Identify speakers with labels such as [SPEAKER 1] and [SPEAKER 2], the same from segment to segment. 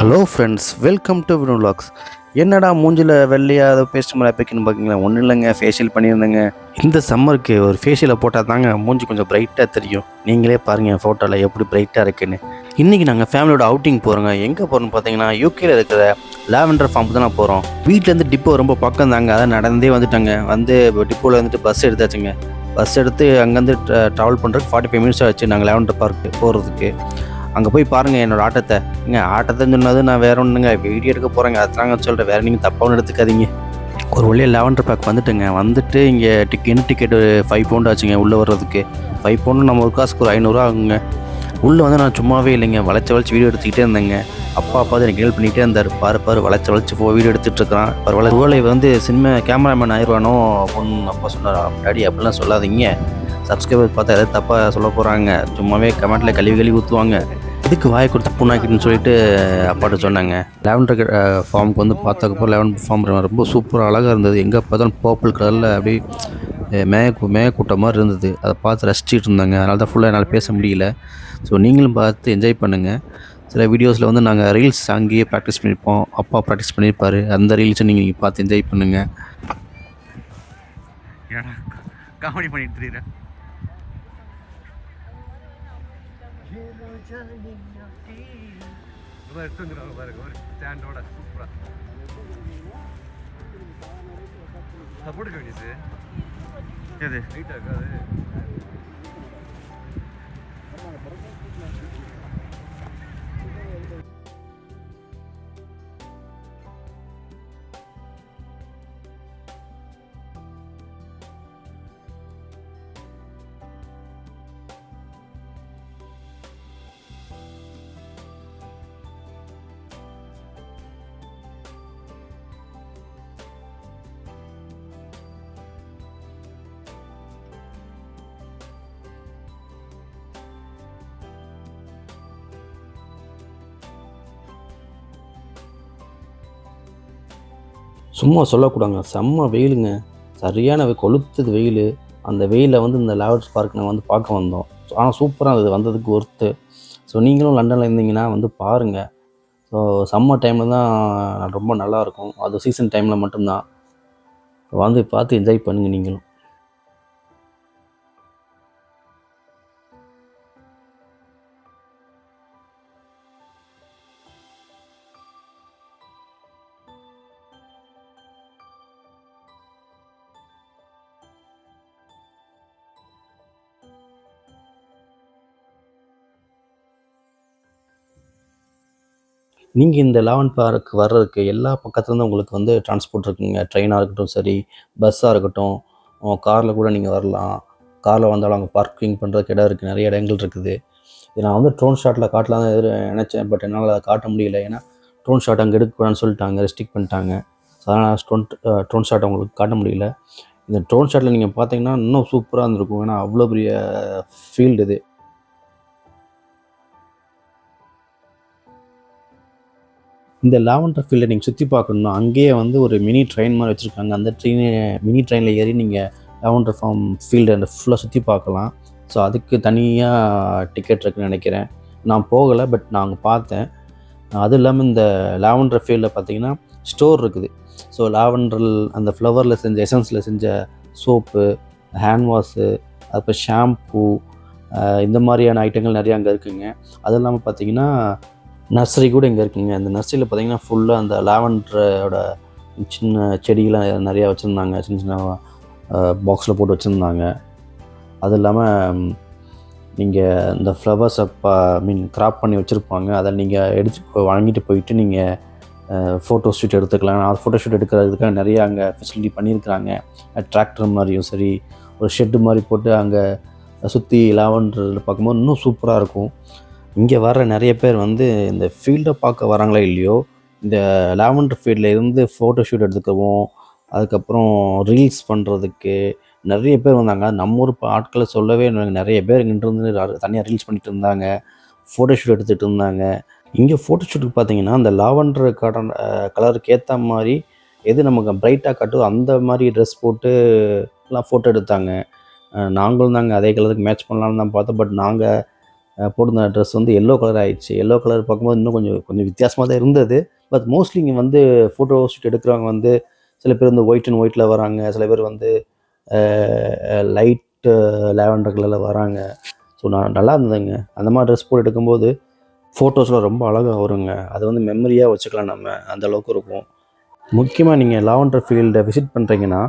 [SPEAKER 1] Hello friends, welcome to Vino vlogs. என்னடா மூஞ்சில் வெள்ளையாக அதை பேஸ்ட் மாதிரி வைக்கணும்னு பார்க்கிங்களா? ஒன்றும் இல்லைங்க, ஃபேஷியல் பண்ணியிருந்தேங்க. இந்த சம்மருக்கு ஒரு ஃபேஷியலை போட்டால் தாங்க மூஞ்சி கொஞ்சம் பிரைட்டாக தெரியும். நீங்களே பாருங்கள் ஃபோட்டோவில் எப்படி பிரைட்டாக இருக்குன்னு. இன்றைக்கி நாங்கள் ஃபேமிலியோட அவுட்டிங் போகிறோங்க. எங்கே போகிறோம்னு பார்த்தீங்கன்னா யூகேயில் இருக்கிற லாவெண்டர் ஃபார்ம் தான் போகிறோம். வீட்டிலேருந்து டிப்போ ரொம்ப பக்கம் தாங்க, அதான் நடந்தே வந்துட்டாங்க. டிப்போவில் வந்துட்டு பஸ் எடுத்தாச்சுங்க. பஸ் எடுத்து அங்கேருந்து ட்ராவல் பண்ணுறதுக்கு 45 மினிட்ஸ் ஆச்சு நாங்கள் லாவெண்டர் பார்க்கு போகிறதுக்கு. அங்கே போய் பாருங்கள் என்னோடய ஆட்டத்தை. ஆட்டத்தைன்னு சொன்னது நான் வேறு ஒன்றுங்க வீடியோ எடுக்க போகிறேங்க, அதுதாங்க சொல்கிறேன். வேறு நீங்கள் தப்பாக எடுத்துக்காதீங்க. ஒரு வழியாக லாவெண்டர் பார்க் வந்துட்டு இங்கே டிக்கெட்டு 5 பவுண்ட் ஆச்சுங்க உள்ளே வர்றதுக்கு. 5 பவுண்டு நம்ம ஒரு காசுக்கு ஒரு 500 ஆகுங்க. உள்ளே நான் சும்மாவே இல்லைங்க, வளைச்சி வீடியோ எடுத்துக்கிட்டே இருந்தேங்க. அப்பா எனக்கு ஹெல்ப் பண்ணிகிட்டே இருந்தார். பாரு வளைச்சி வீடியோ எடுத்துகிட்டு இருக்கிறான். ஒருவேளை சினிமா கேமராமேன் ஆயிடுவானோ அப்படின்னு அப்பா சொன்னார். டாடி அப்படிலாம் சொல்லாதீங்க, சப்ஸ்கிரைபர் பார்த்தா எதாவது தப்பாக சொல்ல போகிறாங்க, சும்மாவே கமெண்ட்டில் கழுவி ஊற்றுவாங்க, இதுக்கு வாயை கொடுத்து புண்ணாக்கிட்டுன்னு சொல்லிட்டு அப்பாட்ட சொன்னாங்க. லாவெண்டர் ஃபார்முக்கு பார்த்ததுக்கப்புறம் லாவெண்டர் ஃபார்ம் ரொம்ப சூப்பராக அழகாக இருந்தது. எங்கே பார்த்தாலும் பர்பிள் கலரில் அப்படியே மேகக்கூட்டம் மாதிரி இருந்தது. அதை பார்த்து ரசிச்சிட்டு இருந்தாங்க. அதனால தான் ஃபுல்லாக என்னால் பேச முடியல. ஸோ நீங்களும் பார்த்து என்ஜாய் பண்ணுங்கள். சில வீடியோஸில் நாங்கள் ரீல்ஸ் அங்கேயே ப்ராக்டிஸ் பண்ணியிருப்போம். அப்பா ப்ராக்டிஸ் பண்ணியிருப்பார். அந்த ரீல்ஸை நீங்கள் பார்த்து என்ஜாய் பண்ணுங்கள். காமெடி பண்ணிட்டு தெரியுறேன். பாருங்க ஒரு ஸ்டாண்டோட சூப்பரா சப்போர்ட் வேண்டியது எது ரைட்டா இருக்காது. சும்மா சொல்லக்கூடாங்க, செம்ம வெயிலுங்க, சரியான கொளுத்துது வெயில். அந்த வெயிலில் இந்த லாவெண்டர் பார்க் நாங்கள் பார்க்க வந்தோம். ஆனால் சூப்பராக இருந்தது, வந்ததுக்கு ஒர்த்து. ஸோ நீங்களும் லண்டனில் இருந்தீங்கன்னா பாருங்கள். ஸோ சம்மர் டைமில் தான் ரொம்ப நல்லாயிருக்கும், அது சீசன் டைமில் மட்டும்தான். பார்த்து என்ஜாய் பண்ணுங்கள் நீங்களும். நீங்கள் இந்த லாவெண்டர் பார்க் வர்றதுக்கு எல்லா பக்கத்துலேருந்து உங்களுக்கு டிரான்ஸ்போர்ட் இருக்குங்க. ட்ரெயினாக இருக்கட்டும் சரி, பஸ்ஸாக இருக்கட்டும், காரில் கூட நீங்கள் வரலாம். காரில் வந்தாலும் அங்கே பார்க்கிங் பண்ணுறதுக்கு இடம் இருக்குது, நிறைய இடங்கள் இருக்குது. இது நான் ட்ரோன் ஷாட்டில் காட்டலாம் தான் நினச்சேன், பட் என்னால் அதை காட்ட முடியல. ஏன்னா ட்ரோன் ஷாட் அங்கே எடுக்கக்கூடாதுன்னு சொல்லிட்டாங்க, ரெஸ்ட்ரிக்ட் பண்ணிட்டாங்க. ஸோ அதனால் ட்ரோன் ஷாட் உங்களுக்கு காட்ட முடியல. இந்த ட்ரோன் ஷாட்டில் நீங்கள் பார்த்தீங்கன்னா இன்னும் சூப்பராக இருந்திருக்கும். ஏன்னா அவ்வளோ பெரிய ஃபீல்டு இது. இந்த லாவெண்டர் ஃபீல்டை நீங்கள் சுற்றி பார்க்கணுன்னா அங்கேயே ஒரு மினி ட்ரெயின் மாதிரி வச்சுருக்காங்க. அந்த மினி ட்ரெயினில் ஏறி நீங்கள் லாவெண்டர் ஃபார்ம் ஃபீல்டை அந்த ஃபுல்லாக சுற்றி பார்க்கலாம். ஸோ அதுக்கு தனியாக டிக்கெட் இருக்குதுன்னு நினைக்கிறேன். நான் போகலை, பட் நான் அங்கே பார்த்தேன். அதுவும் இல்லாமல் இந்த லாவெண்டர் ஃபீல்டில் பார்த்தீங்கன்னா ஸ்டோர் இருக்குது. ஸோ லாவெண்டர் அந்த ஃப்ளவரில் செஞ்ச எசன்ஸில் செஞ்ச சோப்பு, ஹேண்ட் வாஷு, அப்புறம் ஷாம்பூ, இந்த மாதிரியான ஐட்டங்கள் நிறையா அங்கே இருக்குதுங்க. அதுவும் இல்லாமல் பார்த்தீங்கன்னா நர்சரி கூட இங்கே இருக்குங்க. அந்த நர்சரியில் பார்த்திங்கன்னா ஃபுல்லாக அந்த லாவெண்டரோட சின்ன செடிகள்லாம் நிறையா வச்சுருந்தாங்க. சின்ன பாக்ஸில் போட்டு வச்சுருந்தாங்க. அது இல்லாமல் நீங்கள் இந்த ஃப்ளவர்ஸை கிராப் பண்ணி வச்சுருப்பாங்க. அதை நீங்கள் வாங்கிட்டு போயிட்டு நீங்கள் ஃபோட்டோ ஷூட் எடுத்துக்கலாம். அது ஃபோட்டோ ஷூட் எடுக்கிறதுக்காக நிறையா அங்கே ஃபெசிலிட்டி பண்ணியிருக்கிறாங்க. டிராக்டர் மாதிரியும் சரி, ஒரு ஷெட்டு மாதிரி போட்டு அங்கே சுற்றி லாவெண்டரில் பார்க்கும்போது இன்னும் சூப்பராக இருக்கும். இங்கே வர்ற நிறைய பேர் இந்த ஃபீல்டை பார்க்க வராங்களோ இல்லையோ, இந்த லாவெண்டர் ஃபீல்டில் இருந்து ஃபோட்டோ ஷூட் எடுத்துக்கவும், அதுக்கப்புறம் ரீல்ஸ் பண்ணுறதுக்கு நிறைய பேர் வந்தாங்க. நம்ம ஊர் ஆட்களை சொல்லவே நிறைய பேர் இங்கிட்டு தனியாக ரீல்ஸ் பண்ணிட்டு இருந்தாங்க, ஃபோட்டோ ஷூட் எடுத்துகிட்டு இருந்தாங்க. இங்கே ஃபோட்டோ ஷூட்டுக்கு பார்த்தீங்கன்னா அந்த லாவெண்டர் கலருக்கு ஏற்ற மாதிரி எது நமக்கு பிரைட்டாக காட்டுதோ அந்த மாதிரி ட்ரெஸ் போட்டு எல்லாம் ஃபோட்டோ எடுத்தாங்க. நாங்களும் அதே கலருக்கு மேட்ச் பண்ணலான்னு தான் பார்த்தோம். பட் நாங்கள் போட்டிருந்த ட்ரெஸ் வந்து எல்லோ கலர் ஆயிடுச்சு. எல்லோ கலர் பார்க்கும்போது இன்னும் கொஞ்சம் கொஞ்சம் வித்தியாசமா தான் இருந்தது. பட் மோஸ்ட்லி இங்கே வந்து ஃபோட்டோ ஷூட் எடுக்கிறவங்க வந்து சில பேர் வந்து ஒயிட் அண்ட் ஒயிட்டில் வராங்க. சில பேர் வந்து லைட் லாவெண்டர் கலரில் வராங்க. ஸோ நல்லா இருந்ததுங்க. அந்த மாதிரி ட்ரெஸ் போட்டு எடுக்கும்போது ஃபோட்டோஸ்லாம் ரொம்ப அழகாக வருங்க. அது வந்து மெமரியாக வச்சுக்கலாம் நம்ம. அந்த அளவுக்கு இருக்கும். முக்கியமாக நீங்கள் லாவெண்டர் ஃபீல்டை விசிட் பண்ணுறீங்கன்னா,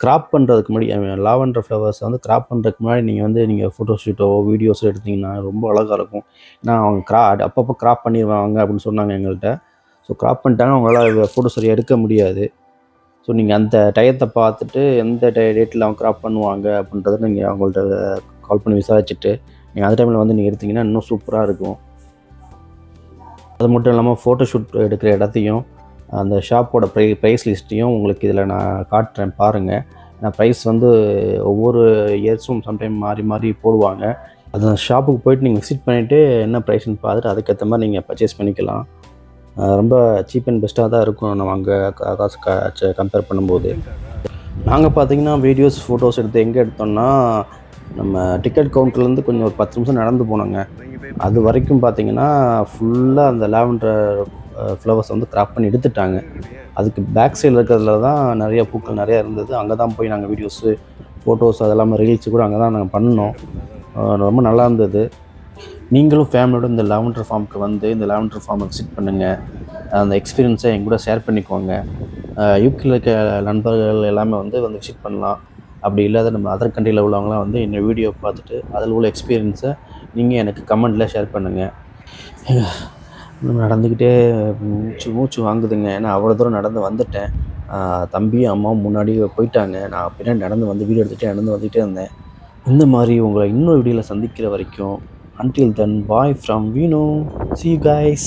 [SPEAKER 1] கிராப் பண்ணுறதுக்கு முன்னாடி லாவெண்டர் ஃப்ளவர்ஸை வந்து கிராப் பண்ணுறதுக்கு முன்னாடி நீங்கள் ஃபோட்டோ ஷூட்டோ, வீடியோஸோ எடுத்தீங்கன்னா ரொம்ப அழகாக இருக்கும். ஏன்னா அவங்க அப்பப்போ கிராப் பண்ணிடுவாங்க அப்படின்னு சொன்னாங்க எங்கள்கிட்ட. ஸோ கிராப் பண்ணிட்டாங்கன்னா அவங்களால ஃபோட்டோ சரியாக எடுக்க முடியாது. ஸோ நீங்கள் அந்த டயத்தை பார்த்துட்டு எந்த டேட்டில் அவங்க கிராப் பண்ணுவாங்க அப்படின்றத நீங்கள் அவங்கள்ட்ட கால் பண்ணி விசாரிச்சுட்டு நீங்கள் அந்த டைமில் வந்து நீங்கள் எடுத்தீங்கன்னா இன்னும் சூப்பராக இருக்கும். அது மட்டும் இல்லாமல் ஃபோட்டோ ஷூட் எடுக்கிற இடத்தையும் அந்த ஷாப்போட ப்ரைஸ் லிஸ்ட்டையும் உங்களுக்கு இதில் நான் காட்டுறேன் பாருங்கள். நான் ப்ரைஸ் வந்து ஒவ்வொரு இயர்ஸும் சம்டைம் மாறி மாறி போடுவாங்க. அந்த ஷாப்புக்கு போய்ட்டு நீங்கள் விசிட் பண்ணிவிட்டு என்ன ப்ரைஸ்ன்னு பார்த்துட்டு அதுக்கேற்ற மாதிரி நீங்கள் பர்ச்சேஸ் பண்ணிக்கலாம். ரொம்ப சீப் அண்ட் பெஸ்ட்டாக தான் இருக்கும் நம்ம அங்கே காசு கம்பேர் பண்ணும்போது. நாங்கள் பார்த்தீங்கன்னா வீடியோஸ், ஃபோட்டோஸ் எங்கே எடுத்தோம்னா நம்ம டிக்கெட் கவுண்டர்லேருந்து கொஞ்சம் ஒரு 10 நிமிஷம் நடந்து போனோங்க. அது வரைக்கும் பார்த்தீங்கன்னா ஃபுல்லாக அந்த லாவெண்டர் ஃப்ளவர்ஸ் வந்து கிராப் பண்ணி எடுத்துட்டாங்க. அதுக்கு பேக் சைடில் இருக்கிறதுல தான் நிறைய பூக்கள் நிறையா இருந்தது. அங்கே தான் போய் நாங்கள் வீடியோஸு, ஃபோட்டோஸ் அதெல்லாமே ரீல்ஸு கூட அங்கே தான் நாங்கள் பண்ணோம். ரொம்ப நல்லா இருந்தது. நீங்களும் ஃபேமிலியோட இந்த லாவெண்டர் ஃபார்முக்கு வந்து இந்த லாவெண்டர் ஃபார்மை விசிட் பண்ணுங்கள். அந்த எக்ஸ்பீரியன்ஸை என் கூட ஷேர் பண்ணிக்கோங்க. யூகேல இருக்க நண்பர்கள் எல்லாமே வந்து விசிட் பண்ணலாம். அப்படி இல்லாத நம்ம அதர் கண்ட்ரியில் உள்ளவங்களாம் வந்து இந்த வீடியோ பார்த்துட்டு அதில் உள்ள எக்ஸ்பீரியன்ஸை நீங்கள் எனக்கு கமெண்ட்டில் ஷேர் பண்ணுங்கள். நடந்துக்கிட்டே மூச்சு வாங்குதுங்க. ஏன்னா அவ்வளோ தூரம் நடந்து வந்துட்டேன். தம்பியும் அம்மாவும் முன்னாடி போயிட்டாங்க. நான் பின்னாடி நடந்து வந்து வீடியோ எடுத்துகிட்டே நடந்து வந்துகிட்டே இருந்தேன். இந்த மாதிரி உங்களை இன்னொரு வீடியோவில் சந்திக்கிற வரைக்கும் until then, bye from Vino. See you guys.